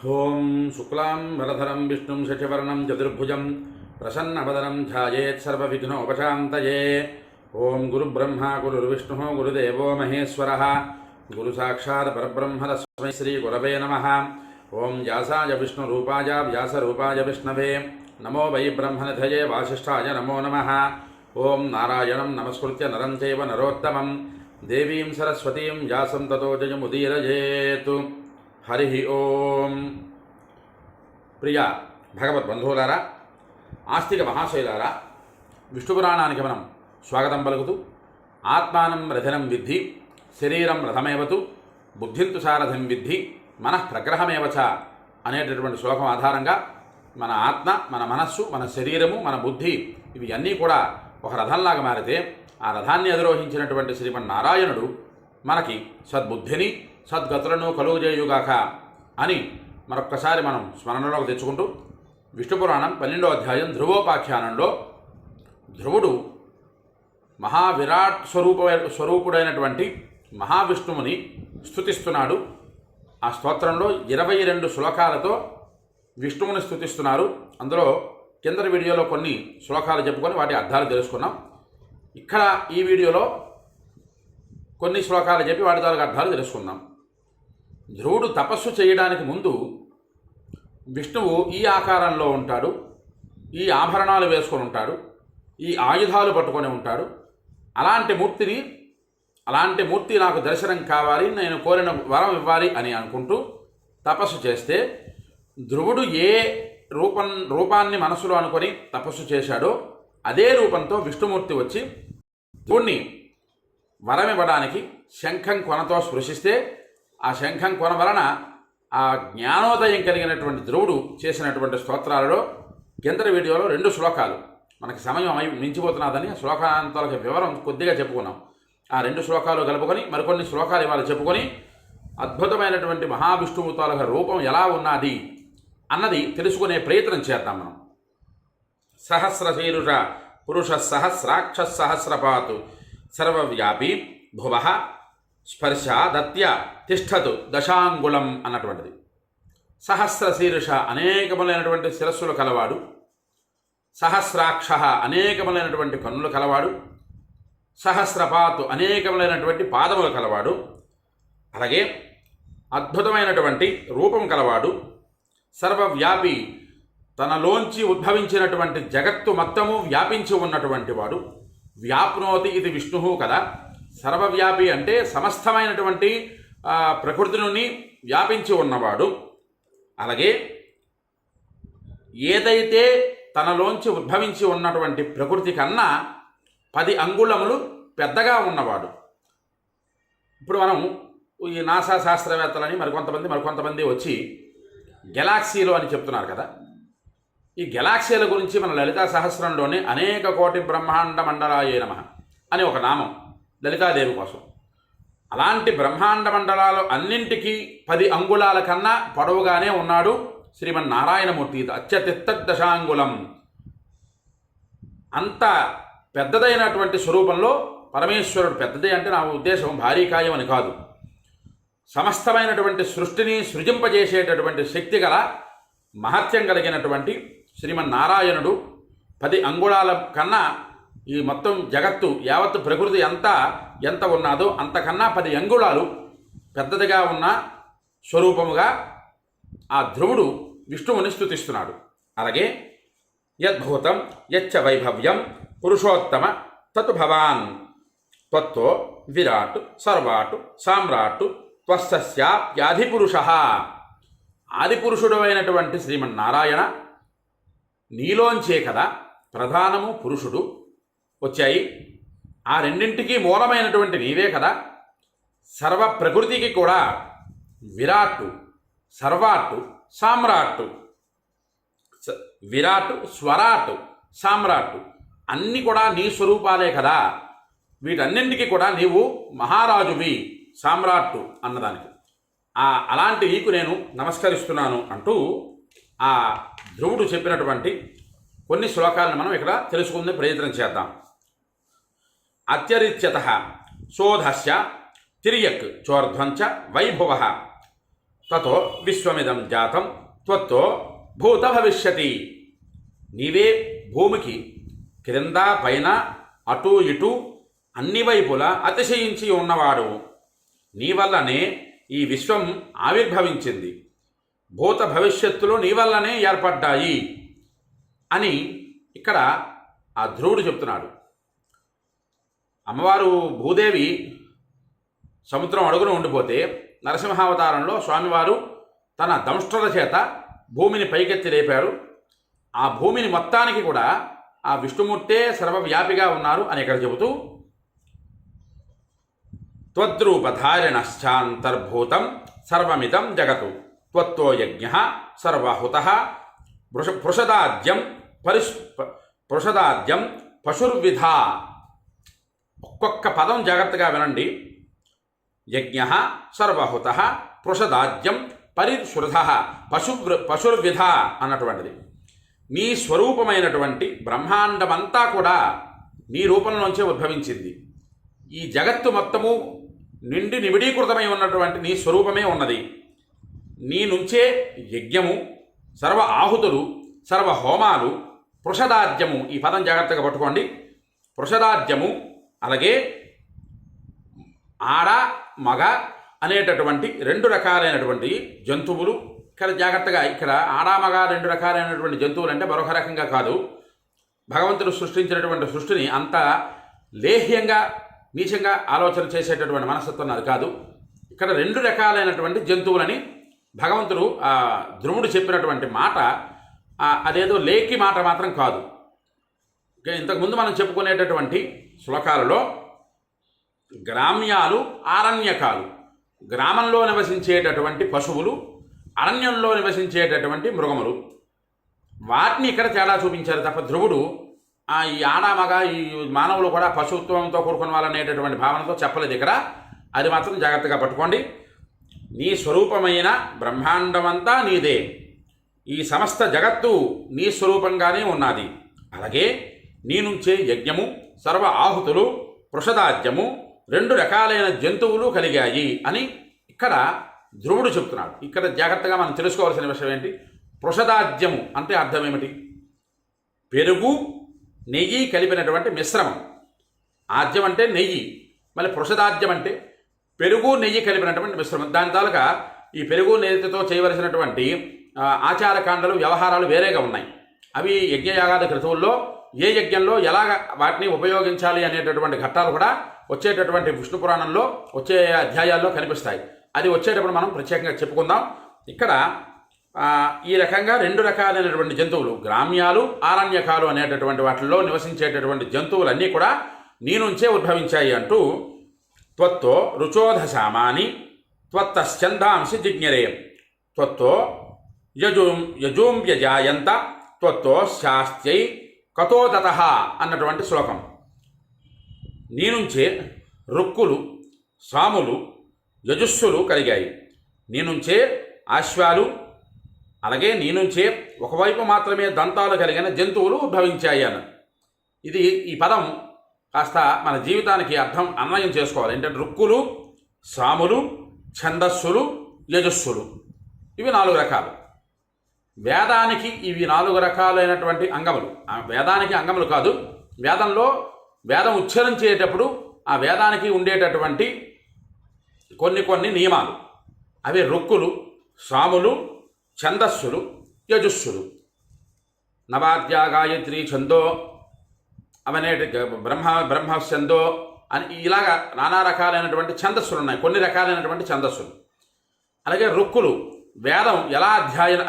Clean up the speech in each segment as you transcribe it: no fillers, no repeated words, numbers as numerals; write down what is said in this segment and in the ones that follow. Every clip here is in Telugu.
ఓం శుక్లాం వరధరం విష్ణుం శశివర్ణం చతుర్భుజం ప్రసన్నవదనం ధ్యాయేత్ సర్వవిఘ్నోపశాంతయే. ఓం గురుబ్రహ్మ గురుర్విష్ణు గురుదేవో మహేశ్వర గురు సాక్షాత్ పరబ్రహ్మ తస్మై శ్రీ గురవే నమః. ఓం వ్యాసాయ విష్ణురూపాయ వ్యాసరూపాయ విష్ణవే నమో వై బ్రహ్మనిధయే వాసిష్ఠాయ నమో నమః. ఓం నారాయణం నమస్కృత్య నరం చైవ నరోత్తమం దేవీం సరస్వతీం వ్యాసం తతో జయముదీరయేత్. హరి ఓం. ప్రియ భగవద్బంధువులారా, ఆస్తిక మహాశైలారా, విష్ణుపురాణానికి మనం స్వాగతం పలుకుతూ ఆత్మానం రథనం విద్ధి శరీరం రథమేవతు బుద్ధింతు సారథం విద్ధి మనః ప్రగ్రహమేవచ అనేటటువంటి శ్లోకం ఆధారంగా మన ఆత్మ, మన మనస్సు, మన శరీరము, మన బుద్ధి ఇవి అన్నీ కూడా ఒక రథంలాగా మారితే ఆ రథాన్ని అధిరోహించినటువంటి శ్రీమన్నారాయణుడు మనకి సద్బుద్ధిని సద్గతులను కలుగజేయుగాక అని మరొక్కసారి మనం స్మరణలోకి తెచ్చుకుంటూ విష్ణుపురాణం 12వ అధ్యాయం ధ్రువోపాఖ్యానంలో ధ్రువుడు మహావిరాట్ స్వరూపుడైనటువంటి మహావిష్ణువుని స్తుతిస్తున్నాడు. ఆ స్తోత్రంలో 22 శ్లోకాలతో విష్ణువుని స్తుతిస్తున్నారు. అందులో కింద వీడియోలో కొన్ని శ్లోకాలు చెప్పుకొని వాటి అర్థాలు తెలుసుకున్నాం. ఇక్కడ ఈ వీడియోలో కొన్ని శ్లోకాలు చెప్పి వాటి ద్వారా అర్థాలు తెలుసుకుందాం. ధ్రువుడు తపస్సు చేయడానికి ముందు విష్ణువు ఈ ఆకారంలో ఉంటాడు, ఈ ఆభరణాలు వేసుకొని ఉంటాడు, ఈ ఆయుధాలు పట్టుకొని ఉంటాడు. అలాంటి మూర్తి నాకు దర్శనం కావాలి, నేను కోరిన వరం ఇవ్వాలి అని అనుకుంటూ తపస్సు చేస్తే ధ్రువుడు ఏ రూపాన్ని మనసులో అనుకొని తపస్సు చేశాడో అదే రూపంతో విష్ణుమూర్తి వచ్చి ధ్రువుణ్ణి వరం ఇవ్వడానికి శంఖం కొనతో స్పృశిస్తే ఆ శంఖం కొన వలన ఆ జ్ఞానోదయం కలిగినటువంటి ధ్రువుడు చేసినటువంటి స్తోత్రాలలో కింద వీడియోలో 2 శ్లోకాలు, మనకి సమయం మించిపోతున్నదని శ్లోకాంతాలకు వివరం కొద్దిగా చెప్పుకున్నాం. ఆ 2 శ్లోకాలు కలుపుకొని మరికొన్ని శ్లోకాలు ఇవాళ చెప్పుకొని అద్భుతమైనటువంటి మహావిష్ణువు తాలూకా రూపం ఎలా ఉన్నది అన్నది తెలుసుకునే ప్రయత్నం చేద్దాం మనం. సహస్రశీరుష పురుష సహస్రాక్ష సహస్రపాతు సర్వవ్యాపి భువ స్పర్శ దత్య తిష్టతు దశాంగుళం అన్నటువంటిది. సహస్రశీర్ష అనేకములైనటువంటి శిరస్సులు కలవాడు, సహస్రాక్ష అనేకములైనటువంటి కన్నులు కలవాడు, సహస్రపాతు అనేకములైనటువంటి పాదములు కలవాడు, అలాగే అద్భుతమైనటువంటి రూపం కలవాడు, సర్వవ్యాపి తనలోంచి ఉద్భవించినటువంటి జగత్తు మొత్తము వ్యాపించి ఉన్నటువంటి వాడు. వ్యాప్నోతి ఇది విష్ణువు కదా. సర్వవ్యాపి అంటే సమస్తమైనటువంటి ప్రకృతిని వ్యాపించి ఉన్నవాడు. అలాగే ఏదైతే తనలోంచి ఉద్భవించి ఉన్నటువంటి ప్రకృతి కన్నా 10 అంగుళములు పెద్దగా ఉన్నవాడు. ఇప్పుడు మనం ఈ నాసా శాస్త్రవేత్తలని మరికొంతమంది వచ్చి గెలాక్సీలు అని చెప్తున్నారు కదా. ఈ గెలాక్సీల గురించి మన లలితా సహస్రంలోనే అనేక కోటి బ్రహ్మాండ మండలాయే నమః అని ఒక నామం లలితాదేవి కోసం. అలాంటి బ్రహ్మాండ మండలాలు అన్నింటికీ 10 అంగుళాల కన్నా పొడవుగానే ఉన్నాడు శ్రీమన్నారాయణమూర్తి. అత్యతిత్తదశాంగుళం. అంత పెద్దదైనటువంటి స్వరూపంలో పరమేశ్వరుడు. పెద్దదే అంటే నా ఉద్దేశం భారీ కాయం అని కాదు. సమస్తమైనటువంటి సృష్టిని సృజింపజేసేటటువంటి శక్తి గల మహత్యం కలిగినటువంటి శ్రీమన్నారాయణుడు 10 అంగుళాల కన్నా ఈ మొత్తం జగత్తు యావత్తు ప్రకృతి ఎంత ఉన్నదో అంతకన్నా 10 అంగుళాలు పెద్దదిగా ఉన్న స్వరూపముగా ఆ ధ్రువుడు విష్ణువుని స్తుతిస్తున్నాడు. అలాగే యద్భూతం యచ్చ వైభవ్యం పురుషోత్తమ తత్ భవాన్ త్వత్తో విరాట్ సర్వాట్ సామ్రాట్ త్వస్యాప్యాధిపురుష. ఆదిపురుషుడు అయినటువంటి శ్రీమన్నారాయణ, నీలోంచే కదా ప్రధానము పురుషుడు వచ్చాయి. ఆ రెండింటికి మూలమైనటువంటి నీవే కదా. సర్వ ప్రకృతికి కూడా విరాట్టు సర్వాట్టు సామ్రాట్టు, విరాట్ స్వరాట్ సామ్రాట్టు అన్నీ కూడా నీ స్వరూపాలే కదా. వీటన్నింటికి కూడా నీవు మహారాజువి, సామ్రాట్టు అన్నదానికి. అలాంటి నీకు నేను నమస్కరిస్తున్నాను అంటూ ఆ ధ్రువుడు చెప్పినటువంటి కొన్ని శ్లోకాలను మనం ఇక్కడ తెలుసుకునే ప్రయత్నం చేద్దాం. అత్యరిత్యత శోధస్య తిర్యక్ చోర్ధ్వంచ వైభవ తతో విశ్వమిదం జాతం త్వత్తో భూత భవిష్యతి. నీవే భూమికి క్రింద పైన అటు ఇటు అన్ని వైపులా అతిశయించి ఉన్నవాడు. నీ వల్లనే ఈ విశ్వం ఆవిర్భవించింది, భూత భవిష్యత్తులు నీ వల్లనే ఏర్పడ్డాయి అని ఇక్కడ ఆ ధ్రువుడు చెప్తున్నాడు. అమ్మవారు భూదేవి సముద్రం అడుగున ఉండిపోతే నరసింహావతారంలో స్వామివారు తన దంష్ట్రుల చేత భూమిని పైకెత్తి లేపారు. ఆ భూమిని మొత్తానికి కూడా ఆ విష్ణుమూర్తే సర్వవ్యాపిగా ఉన్నారు అని ఇక్కడ చెబుతూ త్వద్రూపధారిణశ్చాంతర్భూతం సర్వమిదం జగతు త్వత్తో యజ్ఞః సర్వహుతః పృషదాద్యం పశుర్విధ. ఒక్కొక్క పదం జాగ్రత్తగా వినండి. యజ్ఞః సర్వహుతః పృషదాద్యం పరిశ్రుధః పశుర్విధ అన్నటువంటిది. నీ స్వరూపమైనటువంటి బ్రహ్మాండమంతా కూడా నీ రూపంలోంచే ఉద్భవించింది. ఈ జగత్తు మొత్తము నిండి నిబిడీకృతమై ఉన్నటువంటి నీ స్వరూపమే ఉన్నది. నీ నుంచే యజ్ఞము, సర్వ ఆహుతులు, సర్వ హోమాలు, పృషదాద్యము, ఈ పదం జాగ్రత్తగా పట్టుకోండి. పృషదాద్యము అలాగే ఆడ మగ అనేటటువంటి రెండు రకాలైనటువంటి జంతువులు. ఇక్కడ జాగ్రత్తగా ఇక్కడ ఆడామగ రెండు రకాలైనటువంటి జంతువులు అంటే మరొక రకంగా కాదు. భగవంతుడు సృష్టించినటువంటి సృష్టిని అంత లేహ్యంగా నీచంగా ఆలోచన చేసేటటువంటి మనస్తత్వం అది కాదు. ఇక్కడ రెండు రకాలైనటువంటి జంతువులని భగవంతుడు ధ్రువుడు చెప్పినటువంటి మాట అదేదో లేఖి మాట మాత్రం కాదు. ఇంతకుముందు మనం చెప్పుకునేటటువంటి శ్లోకాలలో గ్రామ్యాలు, ఆరణ్యకాలు, గ్రామంలో నివసించేటటువంటి పశువులు, అరణ్యంలో నివసించేటటువంటి మృగములు, వాటిని ఇక్కడ తేడా చూపించారు తప్ప ధ్రువుడు ఈ ఆడామగా ఈ మానవులు కూడా పశుత్వంతో కూడుకున్న వాళ్ళనేటటువంటి భావనతో చెప్పలేదు ఇక్కడ. అది మాత్రం జాగ్రత్తగా పట్టుకోండి. నీ స్వరూపమైన బ్రహ్మాండమంతా నీదే, ఈ సమస్త జగత్తు నీ స్వరూపంగానే ఉన్నది. అలాగే నీ నుంచే యజ్ఞము, సర్వ ఆహుతులు, పృషదాద్యము, రెండు రకాలైన జంతువులు కలిగాయి అని ఇక్కడ ధ్రువుడు చెప్తున్నాడు. ఇక్కడ జాగ్రత్తగా మనం తెలుసుకోవాల్సిన విషయం ఏంటి? పృషదాద్యము అంటే అర్థం ఏమిటి? పెరుగు నెయ్యి కలిపినటువంటి మిశ్రమం. ఆద్యం అంటే నెయ్యి, మళ్ళీ పృషదాద్యం అంటే పెరుగు నెయ్యి కలిపినటువంటి మిశ్రమం. దాని తాలూకా ఈ పెరుగు నెయ్యితో చేయవలసినటువంటి ఆచారకాండలు, వ్యవహారాలు వేరేగా ఉన్నాయి. అవి యజ్ఞయాగాది క్రతువుల్లో ఏ యజ్ఞంలో ఎలాగ వాటిని ఉపయోగించాలి అనేటటువంటి ఘట్టాలు కూడా వచ్చేటటువంటి విష్ణు పురాణంలో వచ్చే అధ్యాయాల్లో కనిపిస్తాయి. అది వచ్చేటప్పుడు మనం ప్రత్యేకంగా చెప్పుకుందాం. ఇక్కడ ఈ రకంగా రెండు రకాలైనటువంటి జంతువులు, గ్రామ్యాలు, ఆరణ్యకాలు అనేటటువంటి వాటిల్లో నివసించేటటువంటి జంతువులన్నీ కూడా నీ నుంచే ఉద్భవించాయి అంటూ త్వత్తో రుచోధశామాని త్వత్తశ్చందాంసి జిజ్ఞరే త్వత్తో యజూంవ్యజాయంత త్వత్తో శాస్త్యై కతోదత అన్నటువంటి శ్లోకం. నీ నుంచే రుక్కులు, సాములు, యజుస్సులు కలిగాయి. నీ నుంచే అశ్వాలు, అలాగే నీ నుంచే ఒకవైపు మాత్రమే దంతాలు కలిగిన జంతువులు ఉద్భవించాయి అన్న. ఈ పదం కాస్త మన జీవితానికి అన్వయం చేసుకోవాలి. ఏంటంటే రుక్కులు, సాములు, ఛందస్సులు, యజస్సులు, ఇవి 4 రకాలు. వేదానికి ఇవి 4 రకాలైనటువంటి అంగములు. వేదానికి అంగములు కాదు, వేదం ఉచ్చరించేటప్పుడు ఆ వేదానికి ఉండేటటువంటి కొన్ని నియమాలు. అవి రుక్కులు, సాములు, ఛందస్సులు, యజుస్సులు. నవాద్య గాయత్రి ఛందో అవనేటి బ్రహ్మఛందో అని ఇలాగా నానా రకాలైనటువంటి ఛందస్సులు ఉన్నాయి. కొన్ని రకాలైనటువంటి ఛందస్సులు. అలాగే రుక్కులు, వేదం ఎలా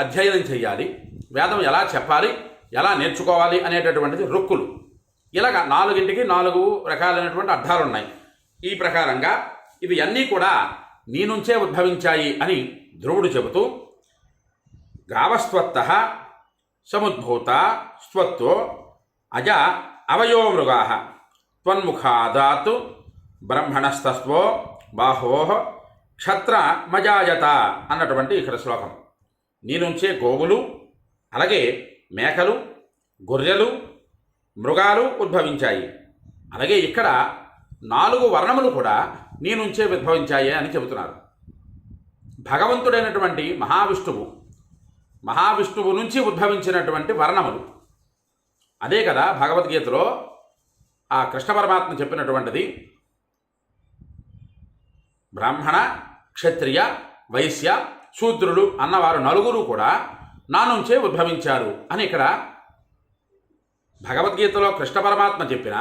అధ్యయనం చేయాలి, వేదం ఎలా చెప్పాలి, ఎలా నేర్చుకోవాలి అనేటటువంటిది రుక్కులు. ఇలాగ 4ంటికి 4 రకాలైనటువంటి అర్థాలు ఉన్నాయి. ఈ ప్రకారంగా ఇవి అన్నీ కూడా నీ నుంచే ఉద్భవించాయి అని ధ్రువుడు చెబుతూ గావస్త్వత్తః సముద్భూత స్త్వత్తో అజ అవయో మృగాః త్వన్ముఖాదాత్ బ్రహ్మణస్తస్వో బాహో క్షత్ర మజాయత అన్నటువంటి ఇక్కడ శ్లోకం. నీ నుంచే గోవులు, అలాగే మేకలు, గొర్రెలు, మృగాలు ఉద్భవించాయి. అలాగే ఇక్కడ 4 వర్ణములు కూడా నీ నుంచే ఉద్భవించాయి అని చెబుతున్నారు. భగవంతుడైనటువంటి మహావిష్ణువు నుంచి ఉద్భవించినటువంటి వర్ణములు. అదే కదా భగవద్గీతలో ఆ కృష్ణ పరమాత్మ చెప్పినటువంటిది, బ్రాహ్మణ, క్షత్రియ, వైశ్య, శూద్రులు అన్నవారు నలుగురు కూడా నా నుంచే ఉద్భవించారు అని ఇక్కడ భగవద్గీతలో కృష్ణ పరమాత్మ చెప్పిన,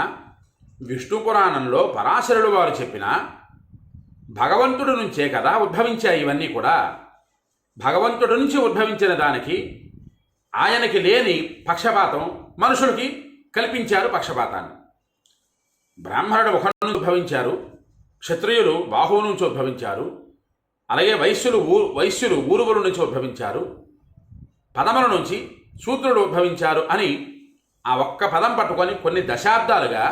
విష్ణు పురాణంలో పరాశరులు వారు చెప్పిన భగవంతుడి నుంచే కదా ఉద్భవించాయి ఇవన్నీ కూడా. భగవంతుడి నుంచి ఉద్భవించిన దానికి ఆయనకి లేని పక్షపాతం మనుషులకి కల్పించారు పక్షపాతాన్ని. బ్రాహ్మణుడు ముఖం నుంచి ఉద్భవించారు, క్షత్రియులు బాహువు నుంచి ఉద్భవించారు, అలాగే వైశ్యులు ఊరువుల నుంచి ఉద్భవించారు, పదముల నుంచి శూద్రుడు ఉద్భవించారు అని ఆ ఒక్క పదం పట్టుకొని కొన్ని దశాబ్దాలుగా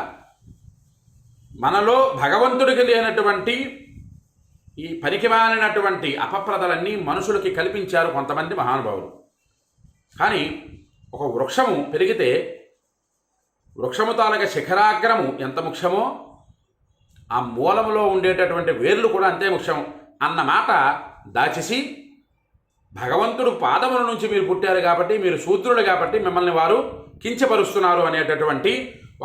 మనలో భగవంతుడికి లేనటువంటి ఈ పనికిమాలినటువంటి అపప్రదలన్నీ మనుషులకి కల్పించారు కొంతమంది మహానుభావులు. కానీ ఒక వృక్షము పెరిగితే వృక్షము తాలూక శిఖరాగ్రము ఎంత ముఖ్యమో ఆ మూలములో ఉండేటటువంటి వేర్లు కూడా అంతే ముఖ్యం అన్న మాట దాచేసి, భగవంతుడు పాదముల నుంచి మీరు పుట్టారు కాబట్టి, మీరు శూద్రులు కాబట్టి మిమ్మల్ని వారు కించపరుస్తున్నారు అనేటటువంటి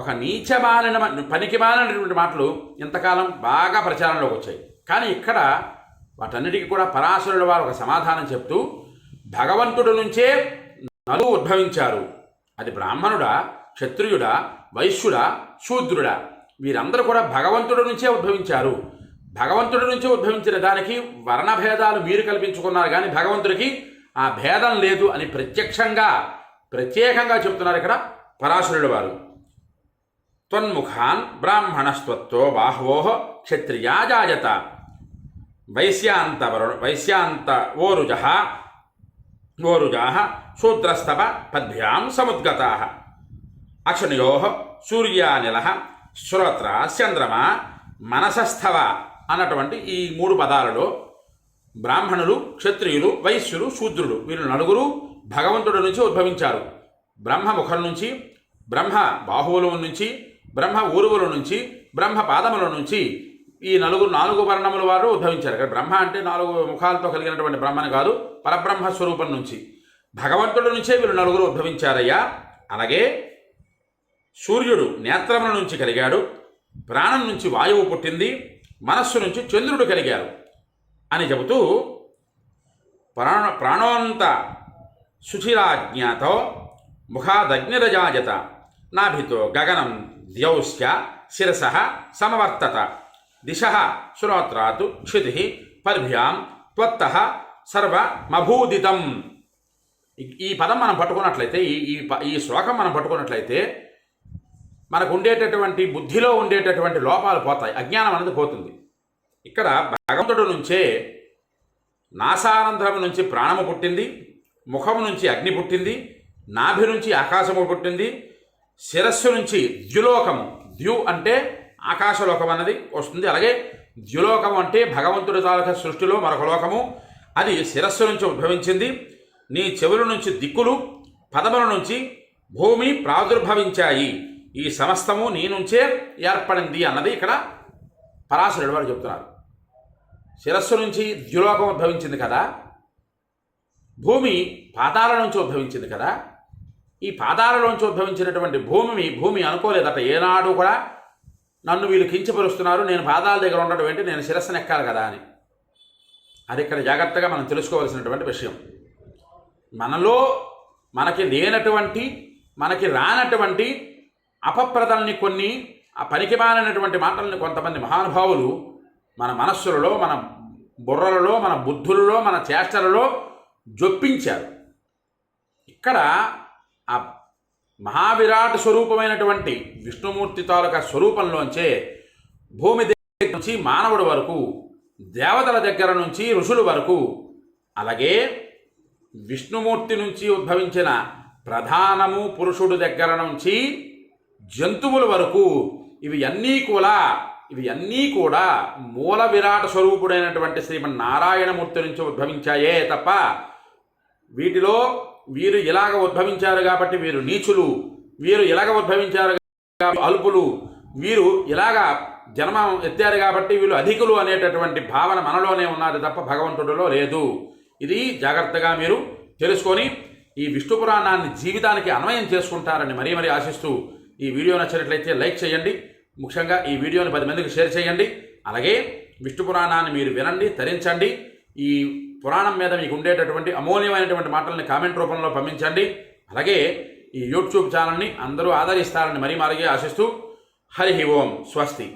ఒక నీచమాలిన పనికిమాలినటువంటి మాటలు ఇంతకాలం బాగా ప్రచారంలోకి వచ్చాయి. కానీ ఇక్కడ వాటన్నిటికీ కూడా పరాశరుల వారు ఒక సమాధానం చెప్తూ, భగవంతుడి నుంచే నలుగురు ఉద్భవించారు. అది బ్రాహ్మణుడా, క్షత్రియుడా, వైశ్యుడా, శూద్రుడా, వీరందరూ కూడా భగవంతుడి నుంచే ఉద్భవించారు. భగవంతుడి నుంచి ఉద్భవించిన దానికి వర్ణభేదాలు మీరు కల్పించుకున్నారు, కానీ భగవంతుడికి ఆ భేదం లేదు అని ప్రత్యేకంగా చెప్తున్నారు ఇక్కడ పరాశరుల వారు. త్వన్ముఖాన్ బ్రాహ్మణస్త్వత్తో బాహవో క్షత్రియా జాయత వైశ్యాంత ఓరుజాః శూద్రస్తప పద్భ్యాం సముద్గతాః అక్షుణయోః సూర్యానిలః శ్రోత్ర చంద్రమ మనసస్థవ అన్నటువంటి ఈ 3 పదాలలో బ్రాహ్మణులు, క్షత్రియులు, వైశ్యులు, శూద్రులు వీళ్ళు నలుగురు భగవంతుడి నుంచి ఉద్భవించారు. బ్రహ్మ ముఖం నుంచి, బ్రహ్మ బాహువుల నుంచి, బ్రహ్మ ఊరువుల నుంచి, బ్రహ్మ పాదముల నుంచి ఈ 4 వర్ణముల వారు ఉద్భవించారు. ఇక్కడ బ్రహ్మ అంటే 4 ముఖాలతో కలిగినటువంటి బ్రహ్మని కాదు, పరబ్రహ్మ స్వరూపం నుంచి భగవంతుడి నుంచే వీళ్ళు నలుగురు ఉద్భవించారయ్యా. అలాగే సూర్యుడు నేత్రముల నుంచి కలిగాడు, ప్రాణం నుంచి వాయువు పుట్టింది, మనస్సు నుంచి చంద్రుడు కలిగారు అని చెబుతూ, ప్రాణోంత శుచిరాజ్ఞాతో ముఖాదగ్నిరజాజత నాభితో గగనం ద్యౌస్య శిరసః సమవర్తత దిశః శ్రోత్రాత్ క్షితిః పర్భ్యాం త్వత్తః సర్వమభూదితం. ఈ పదం మనం పట్టుకున్నట్లయితే, ఈ శ్లోకం మనం పట్టుకున్నట్లయితే మనకు ఉండేటటువంటి బుద్ధిలో ఉండేటటువంటి లోపాలు పోతాయి, అజ్ఞానం అనేది పోతుంది. ఇక్కడ భగవంతుడు నుంచే నాసారంధ్రము నుంచి ప్రాణము పుట్టింది, ముఖము నుంచి అగ్ని పుట్టింది, నాభి నుంచి ఆకాశము పుట్టింది, శిరస్సు నుంచి ద్యులోకము, ద్యు అంటే ఆకాశలోకం అన్నది వస్తుంది. అలాగే ద్యులోకము అంటే భగవంతుడి తాలూకా సృష్టిలో మరొక లోకము, అది శిరస్సు నుంచి ఉద్భవించింది. నీ చెవుల నుంచి దిక్కులు, పదముల నుంచి భూమి ప్రాదుర్భవించాయి, ఈ సమస్తము నీ నుంచే ఏర్పడింది అన్నది ఇక్కడ పరాశరుడు వారు చెప్తున్నారు. శిరస్సు నుంచి ద్యులోకం ఉద్భవించింది కదా, భూమి పాదాల నుంచి ఉద్భవించింది కదా, ఈ పాదాలలోంచి ఉద్భవించినటువంటి భూమి అనుకోలేదట ఏనాడు కూడా, నన్ను వీళ్ళు కించపరుస్తున్నారు, నేను పాదాల దగ్గర ఉండడం ఏంటి, నేను శిరస్సును ఎక్కాలి కదా అని. అది ఇక్కడ జాగ్రత్తగా మనం తెలుసుకోవాల్సినటువంటి విషయం. మనకి లేనటువంటి, మనకి రానటువంటి అపప్రదల్ని, కొన్ని పనికిమాలినటువంటి మాటల్ని కొంతమంది మహానుభావులు మన మనస్సులలో, మన బుర్రలలో, మన బుద్ధులలో, మన చేష్టలలో జొప్పించారు. ఇక్కడ ఆ మహావిరాట్ స్వరూపమైనటువంటి విష్ణుమూర్తి తాలూకా స్వరూపంలోంచే భూమి దగ్గర నుంచి మానవుడి వరకు, దేవతల దగ్గర నుంచి ఋషుల వరకు, అలాగే విష్ణుమూర్తి నుంచి ఉద్భవించిన ప్రధానము పురుషుడు దగ్గర నుంచి జంతువుల వరకు ఇవి అన్నీ కూడా మూల విరాట స్వరూపుడైనటువంటి శ్రీమన్నారాయణమూర్తి నుంచి ఉద్భవించాయే తప్ప, వీటిలో వీరు ఇలాగ ఉద్భవించారు కాబట్టి వీరు నీచులు, వీరు ఇలాగ ఉద్భవించారు కాబట్టి అల్పులు, వీరు ఇలాగా జన్మ ఎత్తారు కాబట్టి వీళ్ళు అధికులు అనేటటువంటి భావన మనలోనే ఉన్నది తప్ప భగవంతుడిలో లేదు. ఇది జాగ్రత్తగా మీరు తెలుసుకొని ఈ విష్ణు పురాణాన్ని జీవితానికి అన్వయం చేసుకుంటారని మరీ మరీ ఆశిస్తూ ఈ వీడియో నచ్చినట్లయితే లైక్ చేయండి. ముఖ్యంగా ఈ వీడియోని 10 మందికి షేర్ చేయండి. అలాగే విష్ణు పురాణాన్ని మీరు వినండి, తరించండి. ఈ పురాణం మీద మీకు ఉండేటటువంటి అమూల్యమైనటువంటి మాటల్ని కామెంట్ రూపంలో పంపించండి. అలాగే ఈ యూట్యూబ్ ఛానల్ని అందరూ ఆదరిస్తారని మరీ మరీ ఆశిస్తూ హరి ఓం స్వస్తి.